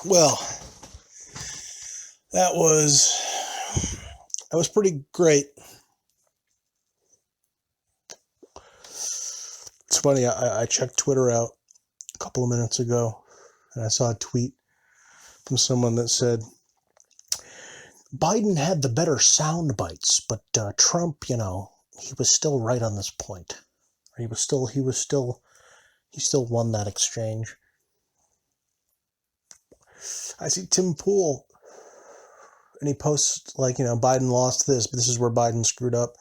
Well, that was pretty great. It's funny, I checked Twitter out a couple of minutes ago, and I saw a tweet from someone that said, Biden had the better sound bites, but Trump, he was still right on this point. He still won that exchange. I see Tim Pool, and he posts, Biden lost this, but this is where Biden screwed up.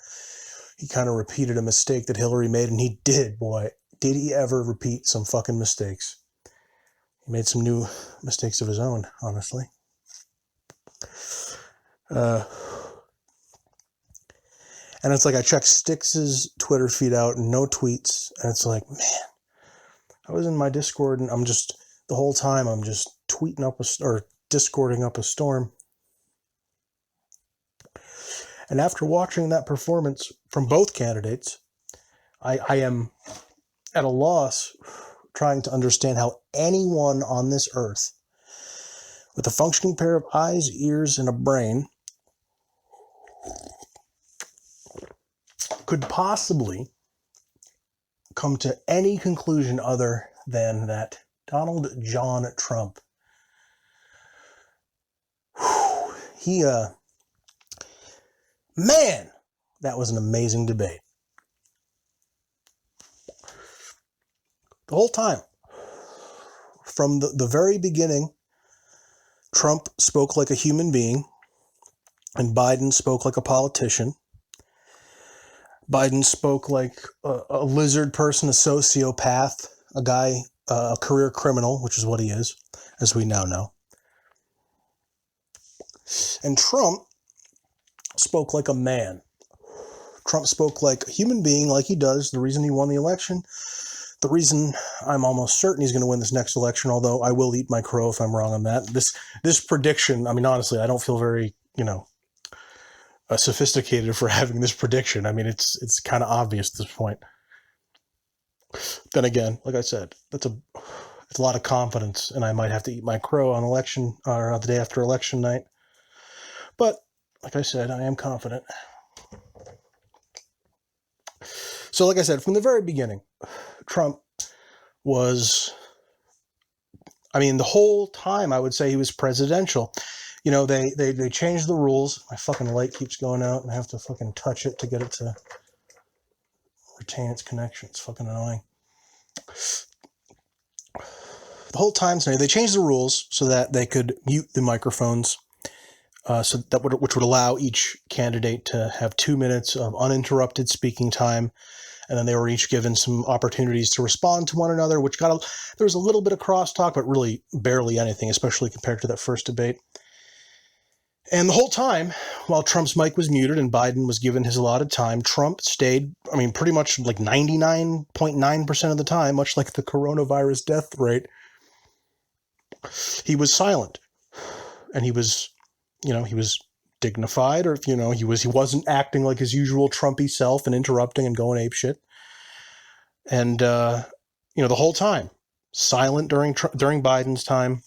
He kind of repeated a mistake that Hillary made, and he did, boy. Did he ever repeat some fucking mistakes? He made some new mistakes of his own, honestly. And it's like I checked Styx's Twitter feed out and no tweets, and it's like, man, I was in my Discord, and the whole time I'm just tweeting up or Discording up a storm. And after watching that performance from both candidates, I am at a loss trying to understand how anyone on this earth with a functioning pair of eyes, ears, and a brain could possibly come to any conclusion other than that Donald John Trump, man, that was an amazing debate. The whole time, from the very beginning, Trump spoke like a human being, and Biden spoke like a politician. Biden spoke like a lizard person, a sociopath, a guy, a career criminal, which is what he is, as we now know. And Trump spoke like a man. Trump spoke like a human being, like he does. The reason he won the election, the reason I'm almost certain he's going to win this next election, although I will eat my crow if I'm wrong on that. This prediction, I mean, honestly, I don't feel very, sophisticated for having this prediction. I mean, it's kind of obvious at this point. Then again, like I said, it's a lot of confidence, and I might have to eat my crow on election or the day after election night. But like I said, I am confident. So like I said, from the very beginning, Trump was, the whole time I would say he was presidential. They changed the rules. My fucking light keeps going out, and I have to fucking touch it to get it to retain its connection. It's fucking annoying. The whole time, they changed the rules so that they could mute the microphones, which would allow each candidate to have 2 minutes of uninterrupted speaking time, and then they were each given some opportunities to respond to one another, which there was a little bit of crosstalk, but really barely anything, especially compared to that first debate. And the whole time, while Trump's mic was muted and Biden was given his allotted time, Trump stayed, pretty much like 99.9% of the time, much like the coronavirus death rate, he was silent. And he was, he was dignified, or, he wasn't acting like his usual Trumpy self and interrupting and going apeshit. And, the whole time, silent during Biden's time,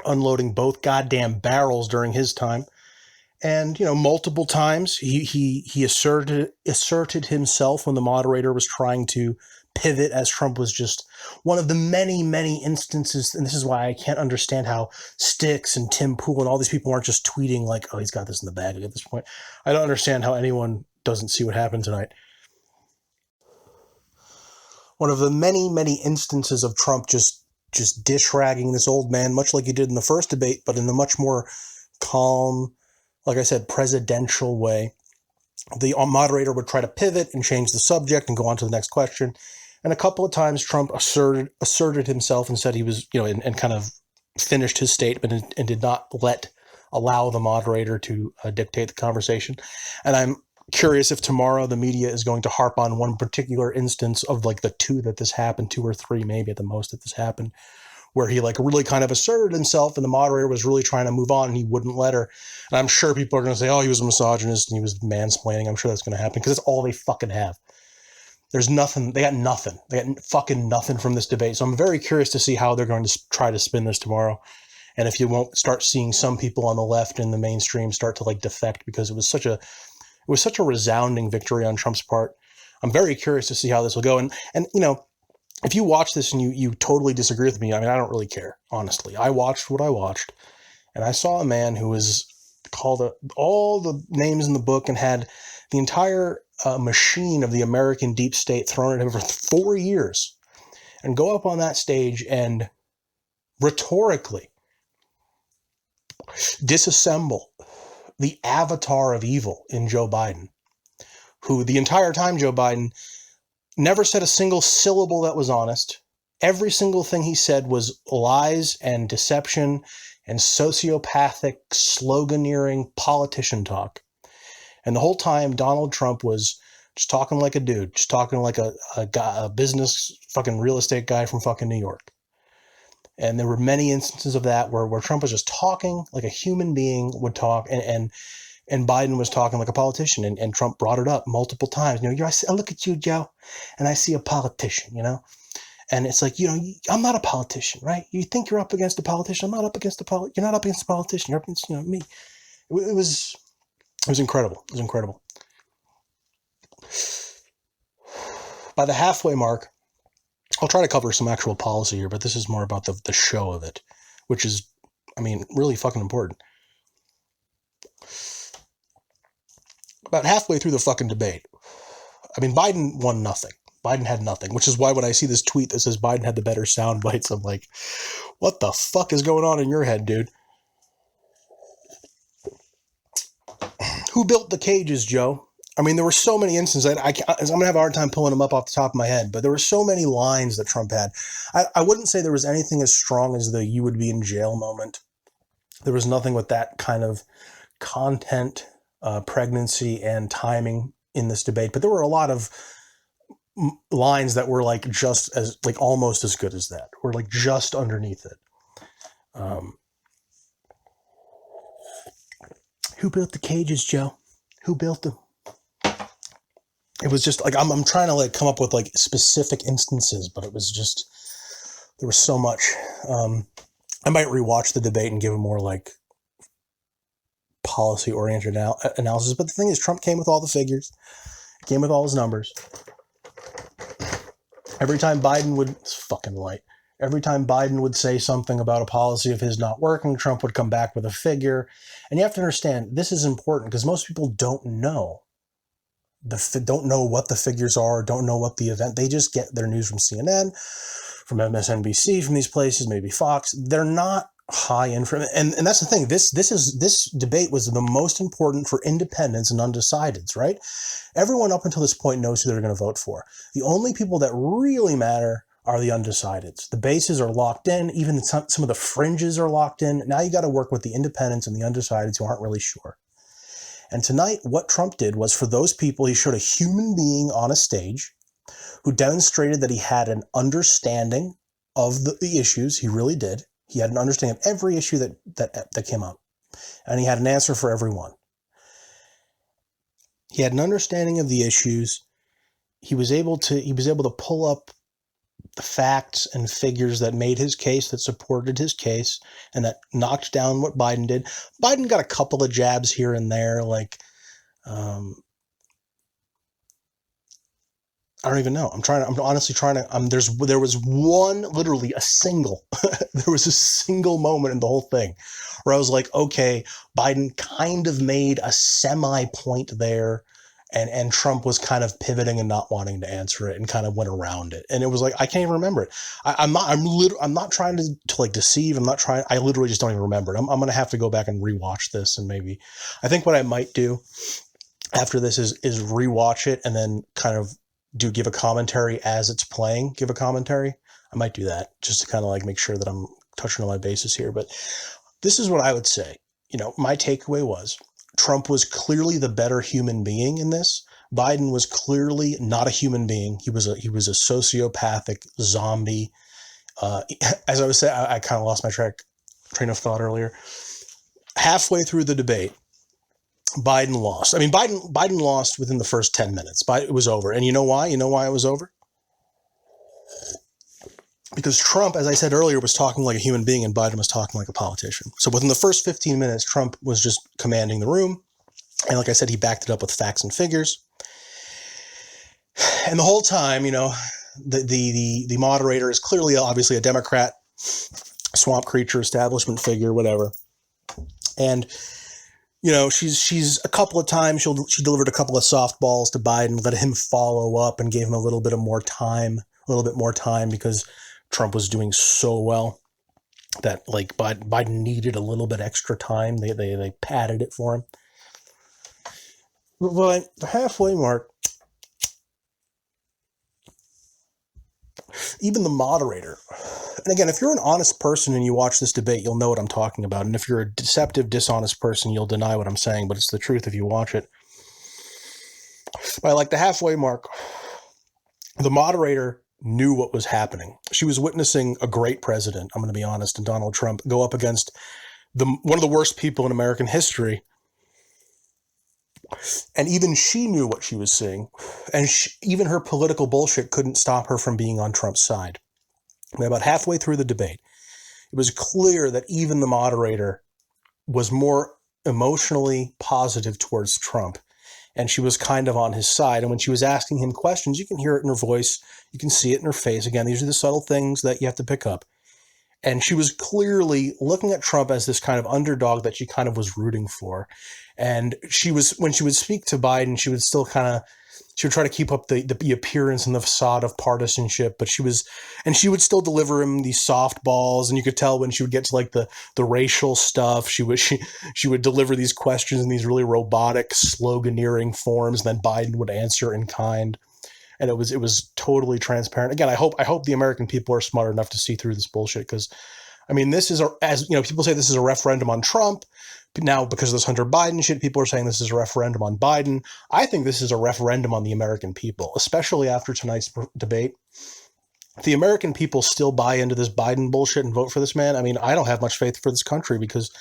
unloading both goddamn barrels during his time. And, multiple times he asserted himself when the moderator was trying to pivot, as Trump was just one of the many, many instances. And this is why I can't understand how Styx and Tim Pool and all these people aren't just tweeting like, oh, he's got this in the bag at this point. I don't understand how anyone doesn't see what happened tonight. One of the many, many instances of Trump just dish-ragging this old man, much like he did in the first debate, but in a much more calm, like I said, presidential way. The moderator would try to pivot and change the subject and go on to the next question. And a couple of times Trump asserted himself and said he was, and kind of finished his statement and did not allow the moderator to dictate the conversation. And I'm curious if tomorrow the media is going to harp on one particular instance of like the two that this happened, 2 or 3 maybe at the most that this happened, where he like really kind of asserted himself and the moderator was really trying to move on and he wouldn't let her. And I'm sure people are going to say, oh, he was a misogynist and he was mansplaining. I'm sure that's going to happen because that's all they fucking have. There's nothing. They got nothing. They got fucking nothing from this debate. So I'm very curious to see how they're going to try to spin this tomorrow. and if you won't start seeing some people on the left in the mainstream start to like defect because it was such a resounding victory on Trump's part. I'm very curious to see how this will go. And you know, if you watch this and you totally disagree with me, I mean, I don't really care, honestly. I watched what I watched, and I saw a man who was called all the names in the book and had the entire machine of the American deep state thrown at him for 4 years, and go up on that stage and rhetorically disassemble the avatar of evil in Joe Biden, who the entire time Joe Biden never said a single syllable that was honest. Every single thing he said was lies and deception and sociopathic, sloganeering politician talk. And the whole time, Donald Trump was just talking like a dude, just talking like a business fucking real estate guy from fucking New York. And there were many instances of that where Trump was just talking like a human being would talk, and Biden was talking like a politician, and Trump brought it up multiple times. You know, I look at you, Joe, and I see a politician, you know? And it's like, you know, I'm not a politician, right? You think you're up against a politician. I'm not up against you're not up against a politician. You're up against, you know, me. It was incredible. It was incredible. By the halfway mark, I'll try to cover some actual policy here, but this is more about the show of it, which is, I mean, really fucking important. About halfway through the fucking debate, I mean, Biden won nothing. Biden had nothing, which is why when I see this tweet that says Biden had the better sound bites, I'm like, what the fuck is going on in your head, dude? Who built the cages, Joe? I mean, there were so many instances. I'm going to have a hard time pulling them up off the top of my head, but there were so many lines that Trump had. I wouldn't say there was anything as strong as the "you would be in jail" moment. There was nothing with that kind of content, pregnancy, and timing in this debate, but there were a lot of lines that were like just as, like almost as good as that, or like just underneath it. Who built the cages, Joe? Who built them? It was just like, I'm trying to like come up with like specific instances, but it was just, there was so much. I might rewatch the debate and give a more like policy oriented analysis. But the thing is, Trump came with all the figures, came with all his numbers. Every time Biden would, it's fucking light. Every time Biden would say something about a policy of his not working, Trump would come back with a figure. And you have to understand, this is important because most people don't know what the figures are, don't know what the event. They just get their news from CNN, from MSNBC, from these places, maybe Fox. They're not high information, and that's the thing. This debate was the most important for independents and undecideds, right? Everyone up until this point knows who they're going to vote for. The only people that really matter are the undecideds. The bases are locked in. Even some of the fringes are locked in. Now you got to work with the independents and the undecideds who aren't really sure. And tonight, what Trump did was, for those people, he showed a human being on a stage who demonstrated that he had an understanding of the issues. He really did. He had an understanding of every issue that came up, and he had an answer for every one. He had an understanding of the issues. He was able to pull up the facts and figures that made his case, that supported his case, and that knocked down what Biden did. Biden got a couple of jabs here and there, like, I don't even know. I'm honestly trying to, there was one, literally a single, there was a single moment in the whole thing where I was like, okay, Biden kind of made a semi-point there, and Trump was kind of pivoting and not wanting to answer it and kind of went around it. And it was like, I can't even remember it. I'm not trying to like deceive. I literally just don't even remember it. I'm going to have to go back and rewatch this, and maybe, I think what I might do after this is rewatch it and then kind of give a commentary as it's playing, give a commentary. I might do that just to kind of like make sure that I'm touching on my bases here. But this is what I would say. You know, my takeaway was Trump was clearly the better human being in this. Biden was clearly not a human being. He was a sociopathic zombie. As I was saying, I kind of lost my train of thought earlier. Halfway through the debate, Biden lost. I mean, Biden lost within the first 10 minutes. It was over. And you know why? You know why it was over? Because Trump, as I said earlier, was talking like a human being and Biden was talking like a politician. So within the first 15 minutes, Trump was just commanding the room. And like I said, he backed it up with facts and figures. And the whole time, the moderator is clearly, obviously, a Democrat, swamp creature, establishment figure, whatever. And she's a couple of times she delivered a couple of softballs to Biden, let him follow up, and gave him a little bit more time because Trump was doing so well that like Biden needed a little bit extra time. They padded it for him. But the halfway mark, even the moderator, and again, if you're an honest person and you watch this debate, you'll know what I'm talking about. And if you're a deceptive, dishonest person, you'll deny what I'm saying, but it's the truth if you watch it. By like the halfway mark, the moderator knew what was happening. She was witnessing a great president, I'm going to be honest, and Donald Trump go up against one of the worst people in American history. And even she knew what she was seeing. And even her political bullshit couldn't stop her from being on Trump's side. And about halfway through the debate, it was clear that even the moderator was more emotionally positive towards Trump. And she was kind of on his side. And when she was asking him questions, you can hear it in her voice. You can see it in her face. Again, these are the subtle things that you have to pick up. And she was clearly looking at Trump as this kind of underdog that she kind of was rooting for. And when she would speak to Biden, she would still she would try to keep up the appearance and the facade of partisanship, but she would still deliver him these softballs. And you could tell when she would get to like the racial stuff, she would deliver these questions in these really robotic sloganeering forms. And then Biden would answer in kind. And it was totally transparent. Again, I hope the American people are smart enough to see through this bullshit. Because, I mean, this is people say this is a referendum on Trump. Now, because of this Hunter Biden shit, people are saying this is a referendum on Biden. I think this is a referendum on the American people, especially after tonight's debate. If the American people still buy into this Biden bullshit and vote for this man, I mean, I don't have much faith for this country, because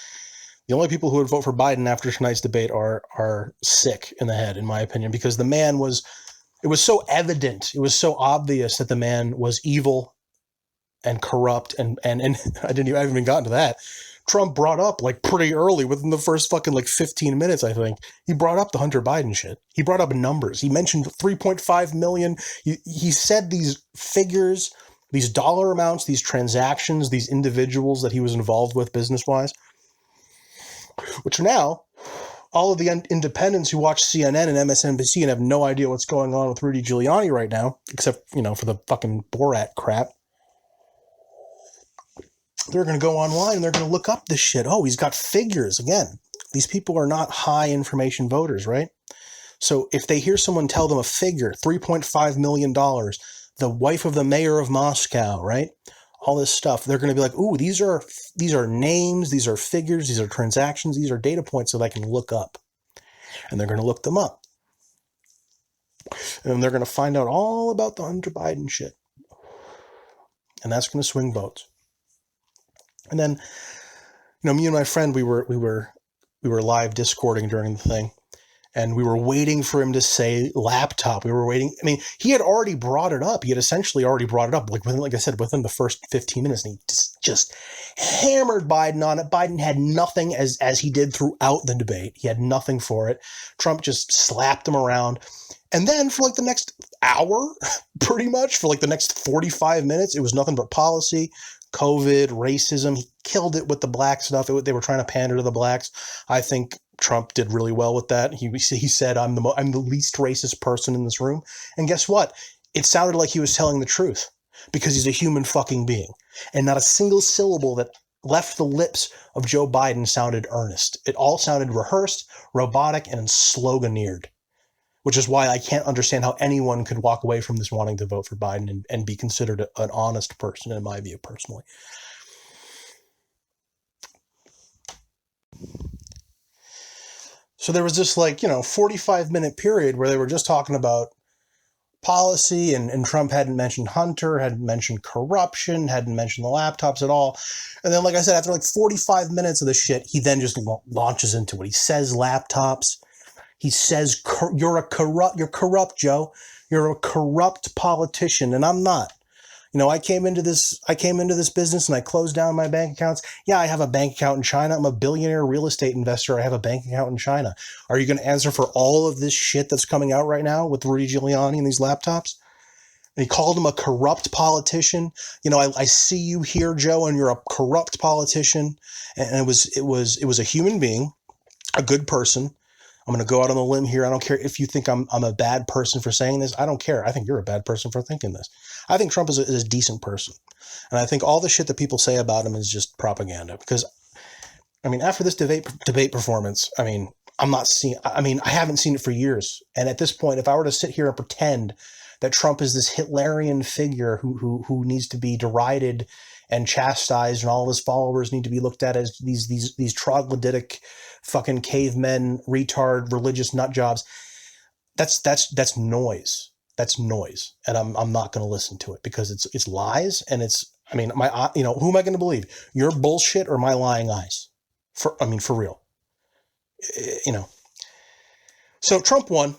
the only people who would vote for Biden after tonight's debate are sick in the head, in my opinion, because the man it was so evident, it was so obvious that the man was evil and corrupt, and I haven't even gotten to that. Trump brought up like pretty early, within the first fucking like 15 minutes, I think, he brought up the Hunter Biden shit. He brought up numbers. He mentioned 3.5 million. He said these figures, these dollar amounts, these transactions, these individuals that he was involved with business-wise, which now all of the independents who watch CNN and MSNBC and have no idea what's going on with Rudy Giuliani right now, except, for the fucking Borat crap, they're going to go online and they're going to look up this shit. Oh, he's got figures. Again, these people are not high information voters, right? So if they hear someone tell them a figure, $3.5 million, the wife of the mayor of Moscow, right? All this stuff, they're going to be like, ooh, these are names, these are figures, these are transactions, these are data points that I can look up. And they're going to look them up. And they're going to find out all about the Hunter Biden shit. And that's going to swing votes. And then, me and my friend, we were live Discording during the thing, and we were waiting for him to say laptop. We were waiting. I mean, he had already brought it up. He had essentially already brought it up, like I said, within the first 15 minutes, and he just hammered Biden on it. Biden had nothing, as he did throughout the debate. He had nothing for it. Trump just slapped him around. And then for like the next hour, pretty much, for like the next 45 minutes, it was nothing but policy, COVID, racism. He killed it with the black stuff. They were trying to pander to the blacks. I think Trump did really well with that. He said, I'm the least racist person in this room. And guess what? It sounded like he was telling the truth, because he's a human fucking being. And not a single syllable that left the lips of Joe Biden sounded earnest. It all sounded rehearsed, robotic, and sloganeered, which is why I can't understand how anyone could walk away from this wanting to vote for Biden and be considered an honest person, in my view, personally. So there was this 45-minute period where they were just talking about policy, and Trump hadn't mentioned Hunter, hadn't mentioned corruption, hadn't mentioned the laptops at all. And then, like I said, after like 45 minutes of the shit, he then just launches into it. He says laptops. He says, you're corrupt, Joe. You're a corrupt politician, and I'm not. I came into this business and I closed down my bank accounts. Yeah, I have a bank account in China. I'm a billionaire real estate investor. I have a bank account in China. Are you going to answer for all of this shit that's coming out right now with Rudy Giuliani and these laptops? And he called him a corrupt politician. I see you here, Joe, and you're a corrupt politician. And it was a human being, a good person. I'm going to go out on a limb here. I don't care if you think I'm a bad person for saying this. I don't care. I think you're a bad person for thinking this. I think Trump is a decent person. And I think all the shit that people say about him is just propaganda. Because, after this debate performance, I haven't seen it for years. And at this point, if I were to sit here and pretend that Trump is this Hitlerian figure who needs to be derided and chastised, and all of his followers need to be looked at as these troglodytic fucking cavemen, retard, religious nut jobs. That's noise. That's noise, and I'm not going to listen to it because it's lies, and who am I going to believe? Your bullshit or my lying eyes? For real. So Trump won.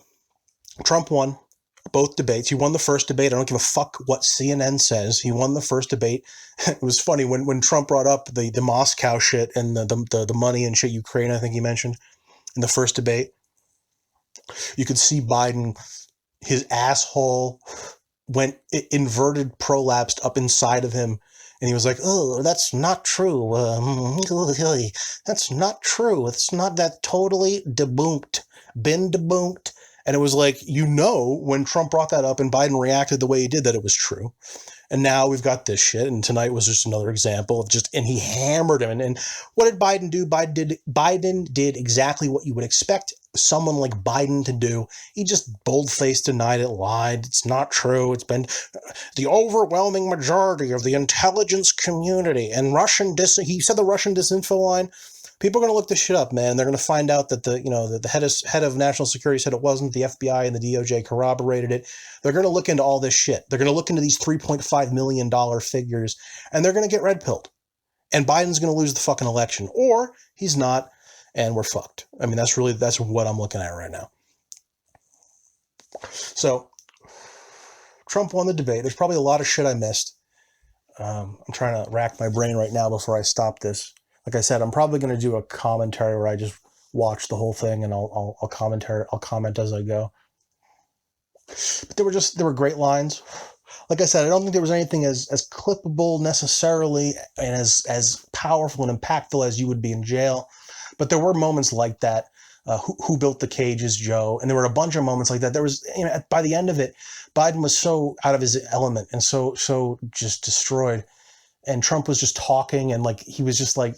Both debates. He won the first debate. I don't give a fuck what CNN says. He won the first debate. It was funny when Trump brought up the Moscow shit and the money and shit, Ukraine, I think he mentioned in the first debate. You could see Biden, his asshole went inverted, prolapsed up inside of him. And he was like, oh, that's not true. That's not true. It's not that totally debunked. Been debunked. And it was like, when Trump brought that up and Biden reacted the way he did, that it was true. And now we've got this shit. And tonight was just another example of and he hammered him. And what did Biden do? Biden did exactly what you would expect someone like Biden to do. He just bold-faced denied it, lied. It's not true. It's been the overwhelming majority of the intelligence community and he said the Russian disinfo line. People are going to look this shit up, man. They're going to find out that the head of national security said it wasn't. The FBI and the DOJ corroborated it. They're going to look into all this shit. They're going to look into these $3.5 million figures, and they're going to get red-pilled. And Biden's going to lose the fucking election, or he's not, and we're fucked. That's what I'm looking at right now. So Trump won the debate. There's probably a lot of shit I missed. I'm trying to rack my brain right now before I stop this. Like I said, I'm probably going to do a commentary where I just watch the whole thing and I'll comment as I go. But there were great lines. Like I said, I don't think there was anything as clippable necessarily and as powerful and impactful as you would be in jail. But there were moments like that. Who built the cages, Joe? And there were a bunch of moments like that. There was, by the end of it, Biden was so out of his element and so just destroyed. And Trump was just talking, and he was like,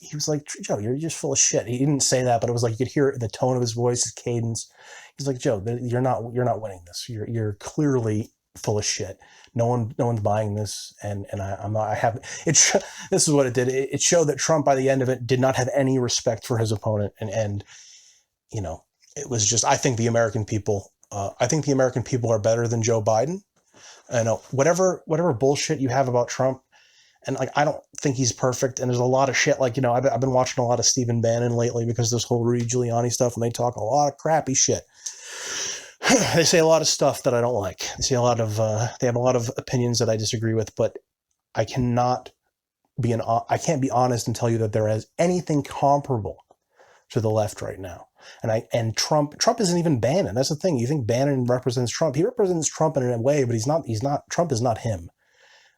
Joe, you're just full of shit. He didn't say that, but it was like you could hear it in the tone of his voice, his cadence. He's like, Joe, you're not winning this. You're clearly full of shit. No one's buying this, and I'm not. I haven't. This is what it did. It showed that Trump, by the end of it, did not have any respect for his opponent, and it was just. I think the American people are better than Joe Biden. I know whatever bullshit you have about Trump. And I don't think he's perfect. And there's a lot of shit. I've been watching a lot of Stephen Bannon lately because of this whole Rudy Giuliani stuff, and they talk a lot of crappy shit. They say a lot of stuff that I don't like. They say they have a lot of opinions that I disagree with, but I can't be honest and tell you that there is anything comparable to the left right now. And Trump isn't even Bannon. That's the thing. You think Bannon represents Trump. He represents Trump in a way, but he's not. Trump is not him.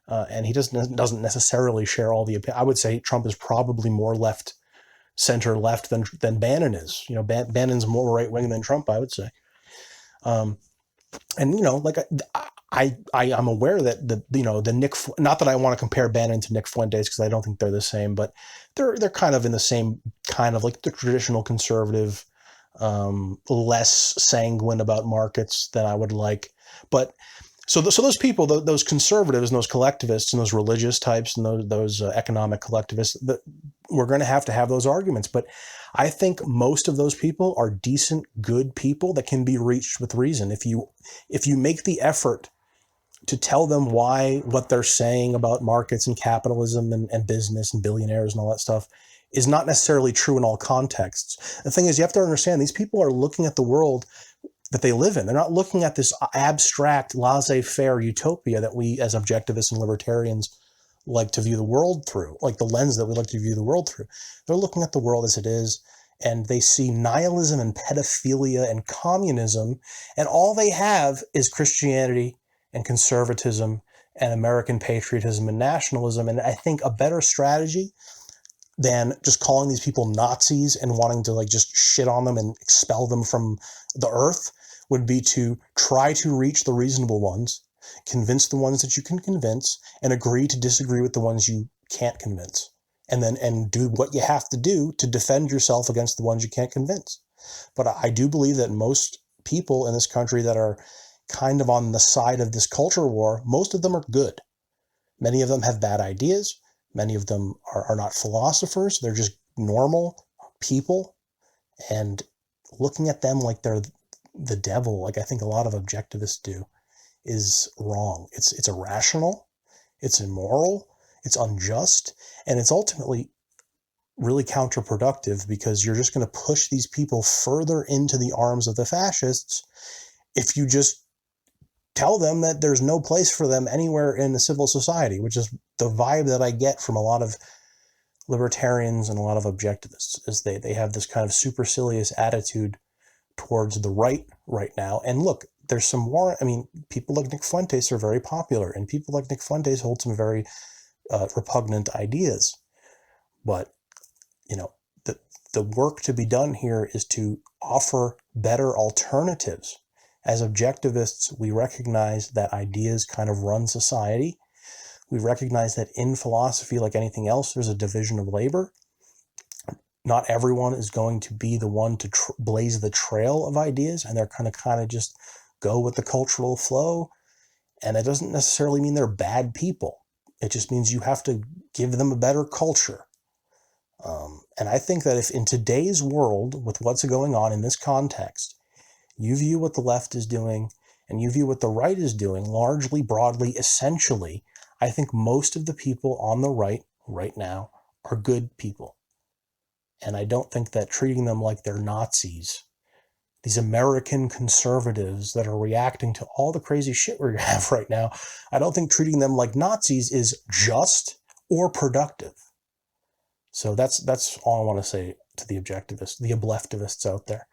And he doesn't necessarily share all the opinions. I would say Trump is probably more center left than Bannon is. Bannon's more right wing than Trump, I would say. And I'm aware that the Nick, not that I want to compare Bannon to Nick Fuentes because I don't think they're the same, but they're kind of in the same kind of like the traditional conservative, less sanguine about markets than I would like, but. So those people, those conservatives and those collectivists and those religious types and those economic collectivists, we're going to have those arguments. But I think most of those people are decent, good people that can be reached with reason. If you make the effort to tell them why what they're saying about markets and capitalism and business and billionaires and all that stuff is not necessarily true in all contexts. The thing is, you have to understand these people are looking at the world that they live in. They're not looking at this abstract, laissez-faire utopia that we as objectivists and libertarians like to view the world through, like the lens that we like to view the world through. They're looking at the world as it is, and they see nihilism and pedophilia and communism, and all they have is Christianity and conservatism and American patriotism and nationalism. And I think a better strategy than just calling these people Nazis and wanting to like just shit on them and expel them from the earth would be to try to reach the reasonable ones, convince the ones that you can convince, and agree to disagree with the ones you can't convince. And do what you have to do to defend yourself against the ones you can't convince. But I do believe that most people in this country that are kind of on the side of this culture war, most of them are good. Many of them have bad ideas. Many of them are not philosophers. They're just normal people. And looking at them like they're the devil, like I think a lot of objectivists do, is wrong. It's irrational. It's immoral. It's unjust. And it's ultimately really counterproductive, because you're just going to push these people further into the arms of the fascists if you just tell them that there's no place for them anywhere in a civil society, which is the vibe that I get from a lot of libertarians and a lot of objectivists, is they have this kind of supercilious attitude towards the right now. And look, there's some more, I mean, people like Nick Fuentes are very popular, and people like Nick Fuentes hold some very repugnant ideas. But, you know, the work to be done here is to offer better alternatives. As objectivists, we recognize that ideas kind of run society. We recognize that in philosophy, like anything else, there's a division of labor. Not everyone is going to be the one to blaze the trail of ideas, and they're kind of just go with the cultural flow. And it doesn't necessarily mean they're bad people. It just means you have to give them a better culture. And I think that if in today's world, with what's going on in this context, you view what the left is doing and you view what the right is doing, largely, broadly, essentially, I think most of the people on the right now are good people. And I don't think that treating them like they're Nazis, these American conservatives that are reacting to all the crazy shit we have right now, I don't think treating them like Nazis is just or productive. So that's all I want to say to the objectivists, the obleftivists out there.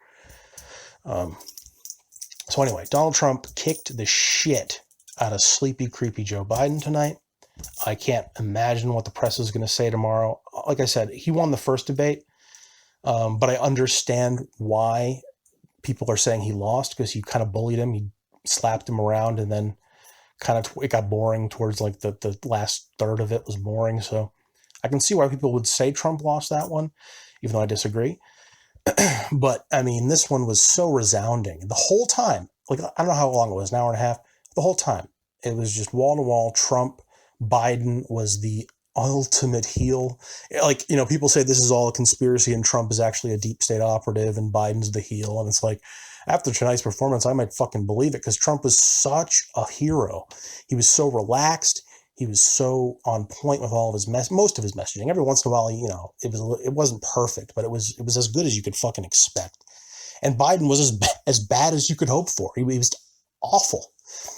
So anyway, Donald Trump kicked the shit out of sleepy, creepy Joe Biden tonight. I can't imagine what the press is going to say tomorrow. Like I said, he won the first debate, but I understand why people are saying he lost, because he kind of bullied him. He slapped him around, and then kind of it got boring towards like the last third of it was boring. So I can see why people would say Trump lost that one, even though I disagree. But I mean, this one was so resounding the whole time. Like, I don't know how long it was, an hour and a half. The whole time it was just wall to wall. Trump, Biden was the ultimate heel. Like, you know, people say this is all a conspiracy and Trump is actually a deep state operative and Biden's the heel. And it's like, after tonight's performance, I might fucking believe it, because Trump was such a hero. He was so relaxed. He was so on point with all of his most of his messaging. Every once in a while, you know, it wasn't perfect, but it was as good as you could fucking expect. And Biden was as bad as you could hope for. He was awful.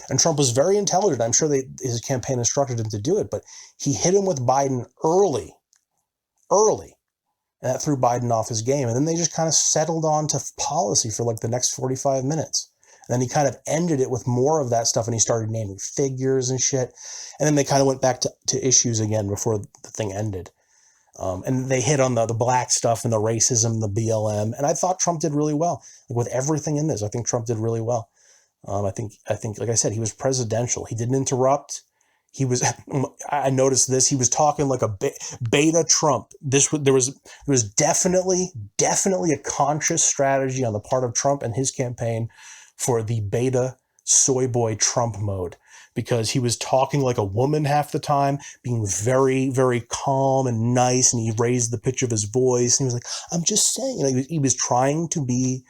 And Trump was very intelligent. I'm sure his campaign instructed him to do it, but he hit him with Biden early. And that threw Biden off his game. And then they just kind of settled on to policy for like the next 45 minutes. And then he kind of ended it with more of that stuff, and he started naming figures and shit. And then they kind of went back to issues again before the thing ended. And they hit on the black stuff and the racism, the BLM. And I thought Trump did really well. Like, with everything in this, I think Trump did really well. I think, like I said, he was presidential. He didn't interrupt. He was, I noticed this, he was talking like a beta Trump. There was definitely a conscious strategy on the part of Trump and his campaign for the beta soy boy Trump mode, because he was talking like a woman half the time, being very, very calm and nice. And he raised the pitch of his voice. And he was like, I'm just saying, you know, he was trying to be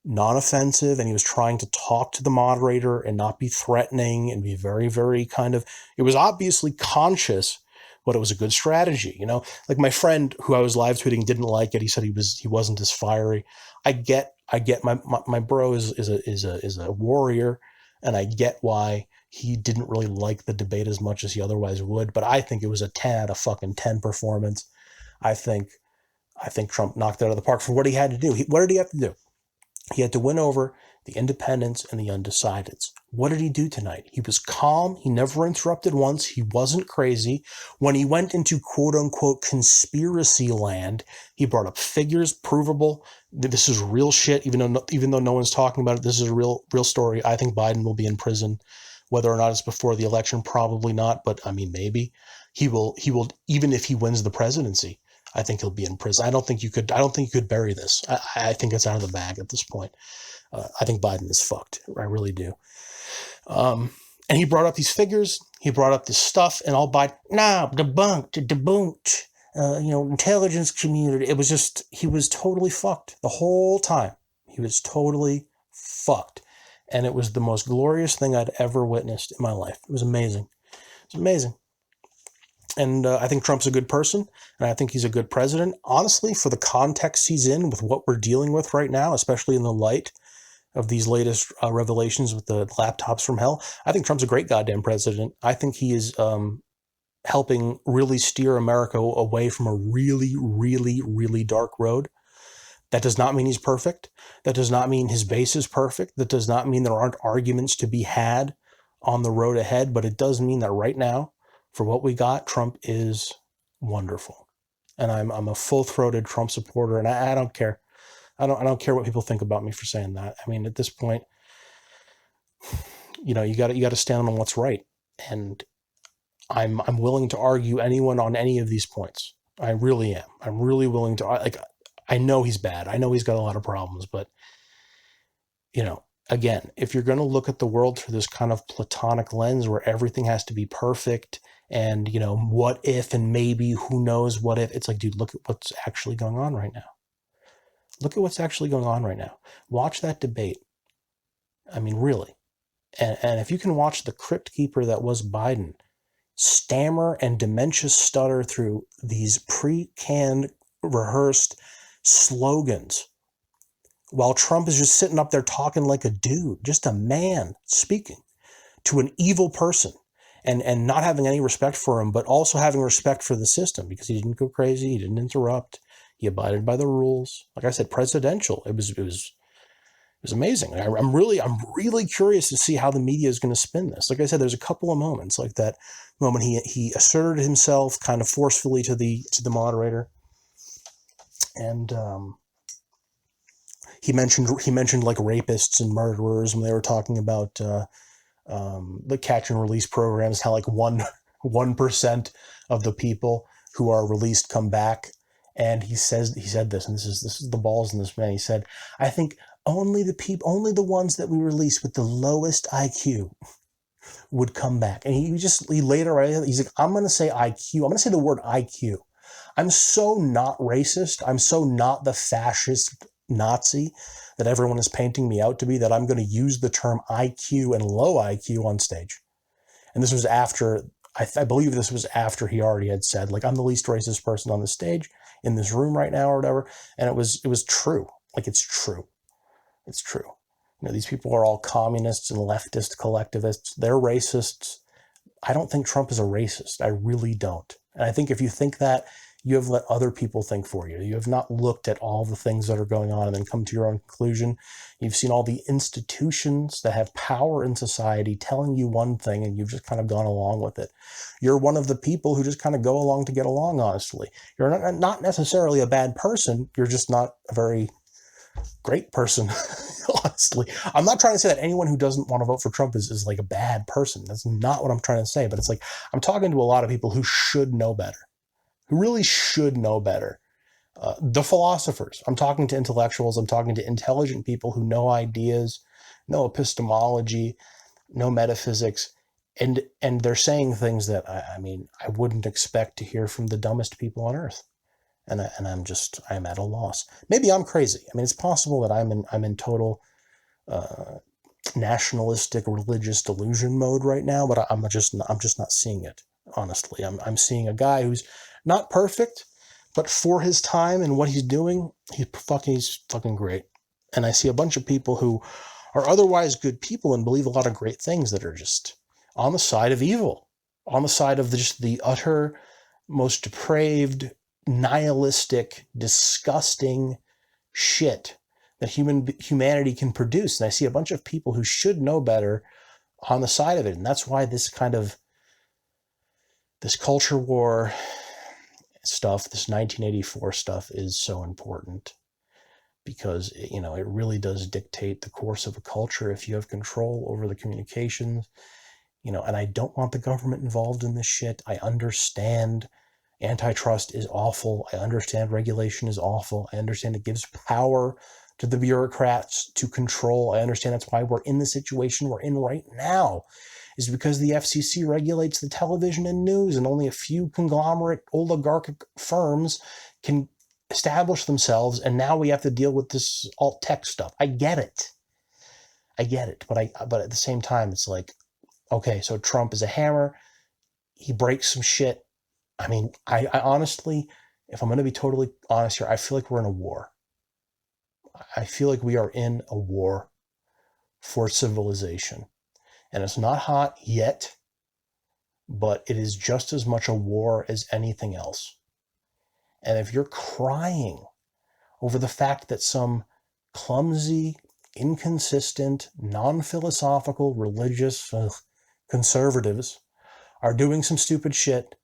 non-offensive, and he was trying to talk to the moderator and not be threatening and be very, very kind of, it was obviously conscious, but it was a good strategy. You know, like my friend who I was live tweeting didn't like it. He said he wasn't as fiery. I get I get my bro is a warrior, and I get why he didn't really like the debate as much as he otherwise would. But I think it was a 10 out of fucking 10 performance. I think Trump knocked it out of the park for what he had to do. What did he have to do? He had to win over the independents and the undecideds. What did he do tonight? He was calm. He never interrupted once. He wasn't crazy. When he went into quote unquote conspiracy land, he brought up figures, provable. This is real shit. Even though no one's talking about it, this is a real story. I think Biden will be in prison. Whether or not it's before the election, probably not. But I mean, maybe he will. Even if he wins the presidency, I think he'll be in prison. I don't think you could bury this. I think it's out of the bag at this point. I think Biden is fucked. I really do. And he brought up these figures. He brought up this stuff, and all Biden, debunked. Intelligence community. It was just, he was totally fucked the whole time. He was totally fucked. And it was the most glorious thing I'd ever witnessed in my life. It was amazing. It was amazing. And I think Trump's a good person, and I think he's a good president. Honestly, for the context he's in with what we're dealing with right now, especially in the light of these latest revelations with the laptops from hell, I think Trump's a great goddamn president. I think he is helping really steer America away from a really, really, really dark road. That does not mean he's perfect. That does not mean his base is perfect. That does not mean there aren't arguments to be had on the road ahead, but it does mean that right now, for what we got, Trump is wonderful. And I'm a full-throated Trump supporter, and I don't care. I don't care what people think about me for saying that. I mean, at this point, you got to stand on what's right. And I'm willing to argue anyone on any of these points. I really am. I'm really willing to, I know he's bad. I know he's got a lot of problems, but again, if you're going to look at the world through this kind of platonic lens where everything has to be perfect and, what if and maybe, who knows what if, it's like, dude, look at what's actually going on right now. Look at what's actually going on right now. Watch that debate. I mean, really. And if you can watch the crypt keeper that was Biden stammer and dementia stutter through these pre-canned, rehearsed slogans, while Trump is just sitting up there talking like a dude, just a man speaking to an evil person, and not having any respect for him, but also having respect for the system because he didn't go crazy, he didn't interrupt, he abided by the rules. Like I said, presidential. It was amazing. I'm really curious to see how the media is going to spin this. Like I said, there's a couple of moments, like that moment he asserted himself kind of forcefully to the moderator, and he mentioned like rapists and murderers when they were talking about the catch and release programs, how like 1% of the people who are released come back. And he said this, and this is the balls in this man. He said, I think only the ones that we release with the lowest IQ would come back. And he later, right, he's like, I'm going to say IQ. I'm going to say the word IQ. I'm so not racist. I'm so not the fascist Nazi that everyone is painting me out to be, that I'm going to use the term IQ and low IQ on stage. And this was after, I believe this was after he already had said, like, I'm the least racist person on the stage in this room right now or whatever. And it was true. Like, it's true. It's true. These people are all communists and leftist collectivists. They're racists. I don't think Trump is a racist. I really don't. And I think if you think that, you have let other people think for you. You have not looked at all the things that are going on and then come to your own conclusion. You've seen all the institutions that have power in society telling you one thing, and you've just kind of gone along with it. You're one of the people who just kind of go along to get along, honestly. You're not necessarily a bad person. You're just not a very great person, honestly. I'm not trying to say that anyone who doesn't want to vote for Trump is like a bad person. That's not what I'm trying to say. But it's like, I'm talking to a lot of people who should know better. Who really should know better. The philosophers. I'm talking to intellectuals. I'm talking to intelligent people who know ideas, know epistemology, know metaphysics, and they're saying things that I wouldn't expect to hear from the dumbest people on earth. And I'm at a loss. Maybe I'm crazy. I mean, it's possible that I'm in total nationalistic religious delusion mode right now, but I'm just not seeing it. Honestly, I'm seeing a guy who's not perfect, but for his time and what he's doing, he's fucking great. And I see a bunch of people who are otherwise good people and believe a lot of great things that are just on the side of evil, on the side of just the utter, most depraved, nihilistic, disgusting shit that humanity can produce. And I see a bunch of people who should know better on the side of it. And that's why this culture war stuff, this 1984 stuff is so important, because it really does dictate the course of a culture if you have control over the communications. And I don't want the government involved in this shit. I understand antitrust is awful. I understand regulation is awful. I understand it gives power to the bureaucrats to control. I understand that's why we're in the situation we're in right now, is because the FCC regulates the television and news, and only a few conglomerate oligarchic firms can establish themselves, and now we have to deal with this alt tech stuff. I get it, but at the same time, it's like, okay, so Trump is a hammer. He breaks some shit. I mean, I honestly, if I'm going to be totally honest here, I feel like we're in a war. I feel like we are in a war for civilization. And it's not hot yet, but it is just as much a war as anything else. And if you're crying over the fact that some clumsy, inconsistent, non-philosophical, religious conservatives are doing some stupid shit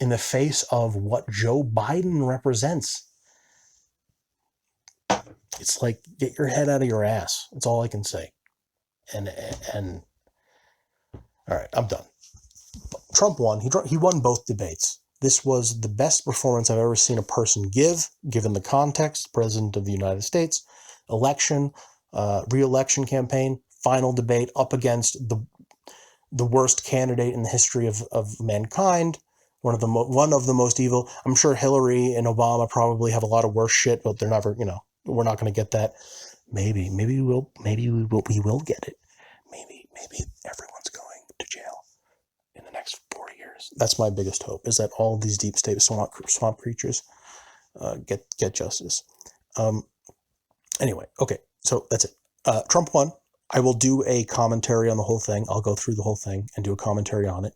in the face of what Joe Biden represents, it's like, get your head out of your ass. That's all I can say. And all right, I'm done. Trump won. He won both debates. This was the best performance I've ever seen a person give, given the context. President of the United States, election, re-election campaign, final debate up against the worst candidate in the history of mankind. One of the most evil. I'm sure Hillary and Obama probably have a lot of worse shit, but they're never, we're not going to get that. Maybe we will get it. Maybe everyone's going to jail in the next 4 years. That's my biggest hope, is that all these deep state swamp creatures get justice. Anyway, okay, so that's it. Trump won. I will do a commentary on the whole thing. I'll go through the whole thing and do a commentary on it.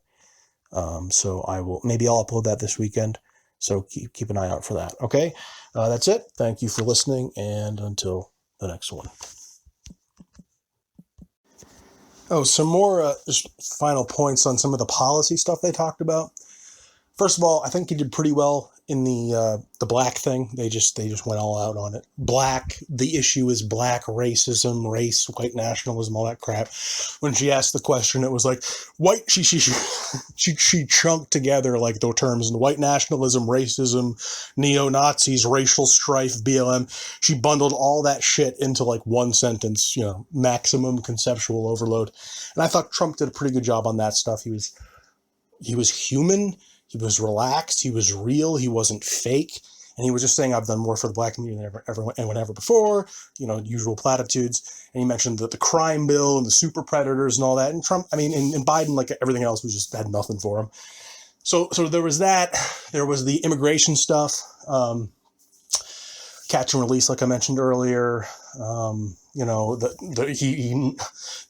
So I'll upload that this weekend. So keep an eye out for that. Okay, that's it. Thank you for listening, and until the next one. Oh, some more just final points on some of the policy stuff they talked about. First of all, I think he did pretty well in the black thing. They just went all out on it. Black, the issue is black racism, race, white nationalism, all that crap. When she asked the question, it was like white. She chunked together like the terms and white nationalism, racism, neo-Nazis, racial strife, BLM. She bundled all that shit into like one sentence. Maximum conceptual overload. And I thought Trump did a pretty good job on that stuff. He was human. He was relaxed. He was real. He wasn't fake. And he was just saying, I've done more for the black community than anyone ever before, usual platitudes. And he mentioned the crime bill and the super predators and all that. And Trump, and Biden, like everything else, was just had nothing for him. So there was that. There was the immigration stuff, catch and release, like I mentioned earlier. They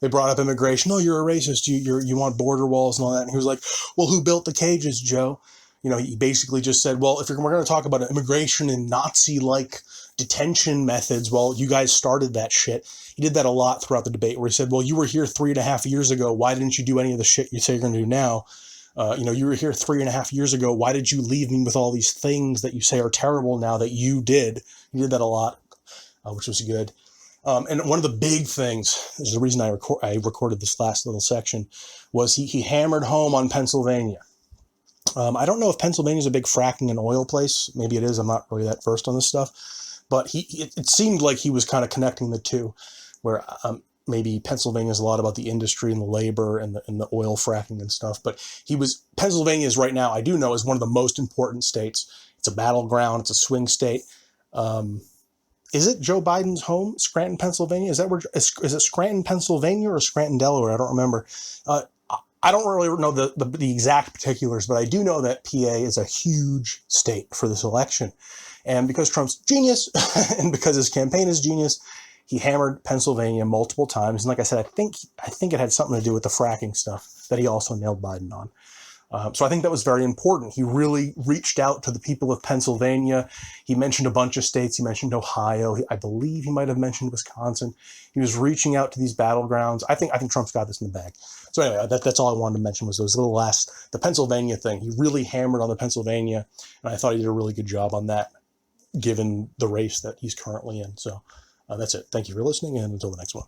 brought up immigration. Oh, you're a racist. You want border walls and all that. And he was like, well, who built the cages, Joe? He basically just said, well, if we're going to talk about immigration and Nazi-like detention methods, well, you guys started that shit. He did that a lot throughout the debate, where he said, well, you were here 3.5 years ago. Why didn't you do any of the shit you say you're going to do now? You were here 3.5 years ago. Why did you leave me with all these things that you say are terrible now that you did? He did that a lot, which was good. And one of the big things, is the reason I recorded this last little section, was he hammered home on Pennsylvania. I don't know if Pennsylvania is a big fracking and oil place. Maybe it is. I'm not really that versed on this stuff. But it seemed like he was kind of connecting the two, where maybe Pennsylvania is a lot about the industry and the labor and the oil fracking and stuff. But Pennsylvania is right now, I do know, is one of the most important states. It's a battleground. It's a swing state. Is it Joe Biden's home, Scranton, Pennsylvania? Is it Scranton, Pennsylvania, or Scranton, Delaware? I don't remember. I don't really know the exact particulars, but I do know that PA is a huge state for this election. And because Trump's genius and because his campaign is genius, he hammered Pennsylvania multiple times. And like I said, I think it had something to do with the fracking stuff that he also nailed Biden on. So I think that was very important. He really reached out to the people of Pennsylvania. He mentioned a bunch of states. He mentioned Ohio. I believe he might have mentioned Wisconsin. He was reaching out to these battlegrounds. I think Trump's got this in the bag. So anyway, that's all I wanted to mention was those little the Pennsylvania thing. He really hammered on the Pennsylvania, and I thought he did a really good job on that, given the race that he's currently in. So that's it. Thank you for listening, and until the next one.